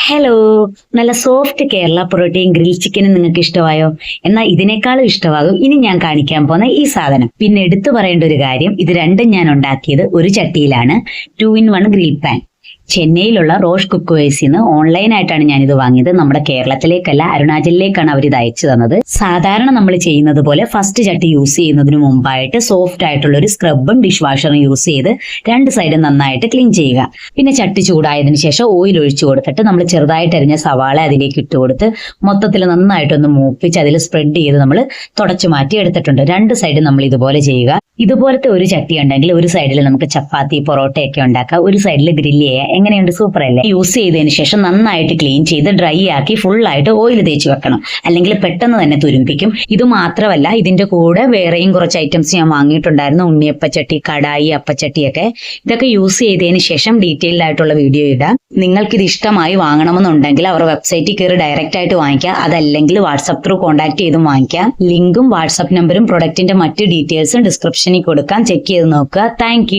Hello, നല്ല soft Kerala പൊറോട്ടയും grill ചിക്കനും നിങ്ങൾക്ക് ഇഷ്ടമായോ? എന്നാൽ ഇതിനേക്കാളും ഇഷ്ടമാകും ഇനി ഞാൻ കാണിക്കാൻ പോകുന്ന ഈ സാധനം. പിന്നെ എടുത്തു പറയേണ്ട ഒരു കാര്യം, ഇത് രണ്ടും ഞാൻ ഉണ്ടാക്കിയത് ഒരു ചട്ടിയിലാണ്. 2-in-1 grill pan. ചെന്നൈയിലുള്ള റോഷ് കുക്ക്വേഴ്സിൽ നിന്ന് ഓൺലൈനായിട്ടാണ് ഞാനിത് വാങ്ങിയത്. നമ്മുടെ കേരളത്തിലേക്കല്ല, അരുണാചലിലേക്കാണ് അവർ ഇത് അയച്ചു തന്നത്. സാധാരണ നമ്മൾ ചെയ്യുന്നത് പോലെ ഫസ്റ്റ് ചട്ടി യൂസ് ചെയ്യുന്നതിന് മുമ്പായിട്ട് സോഫ്റ്റ് ആയിട്ടുള്ള ഒരു സ്ക്രബും ഡിഷ് വാഷറും യൂസ് ചെയ്ത് രണ്ട് സൈഡും നന്നായിട്ട് ക്ലീൻ ചെയ്യുക. പിന്നെ ചട്ടി ചൂടായതിനു ശേഷം ഓയിൽ ഒഴിച്ചു കൊടുത്തിട്ട് നമ്മൾ ചെറുതായിട്ട് അരിഞ്ഞ സവാള അതിലേക്ക് ഇട്ട് കൊടുത്ത് മൊത്തത്തിൽ നന്നായിട്ടൊന്ന് മൂപ്പിച്ച് അതിൽ സ്പ്രെഡ് ചെയ്ത് നമ്മൾ തുടച്ചു മാറ്റി എടുത്തിട്ടുണ്ട്. രണ്ട് സൈഡും നമ്മൾ ഇതുപോലെ ചെയ്യുക. ഇതുപോലത്തെ ഒരു ചട്ടി ഉണ്ടെങ്കിൽ ഒരു സൈഡിൽ നമുക്ക് ചപ്പാത്തി പൊറോട്ടയൊക്കെ ഉണ്ടാക്കാം, ഒരു സൈഡിൽ ഗ്രില്ല് ചെയ്യാം. എങ്ങനെയുണ്ട്? സൂപ്പർ അല്ലേ? യൂസ് ചെയ്തതിന് ശേഷം നന്നായിട്ട് ക്ലീൻ ചെയ്ത് ഡ്രൈ ആക്കി ഫുള്ളായിട്ട് ഓയിൽ തേച്ച് വെക്കണം, അല്ലെങ്കിൽ പെട്ടെന്ന് തന്നെ തുരുമ്പിക്കും. ഇത് മാത്രമല്ല, ഇതിന്റെ കൂടെ വേറെയും കുറച്ച് ഐറ്റംസ് ഞാൻ വാങ്ങിയിട്ടുണ്ടായിരുന്നു. ഉണ്ണിയപ്പച്ചട്ടി, കടായി, അപ്പച്ചട്ടിയൊക്കെ. ഇതൊക്കെ യൂസ് ചെയ്തതിന് ശേഷം ഡീറ്റെയിൽഡ് ആയിട്ടുള്ള വീഡിയോ ഇടാം. നിങ്ങൾക്കിത് ഇഷ്ടമായി വാങ്ങണമെന്നുണ്ടെങ്കിൽ അവർ വെബ്സൈറ്റിൽ കയറി ഡയറക്റ്റ് ആയിട്ട് വാങ്ങിക്കാം, അതല്ലെങ്കിൽ വാട്സ്ആപ്പ് ത്രൂ കോൺടാക്ട് ചെയ്തും വാങ്ങിക്കാം. ലിങ്കും വാട്സ്ആപ്പ് നമ്പറും പ്രൊഡക്റ്റിന്റെ മറ്റ് ഡീറ്റെയിൽസും ഡിസ്ക്രിപ്ഷനിൽ കൊടുക്കാം. ചെക്ക് ചെയ്ത് നോക്കുക. താങ്ക്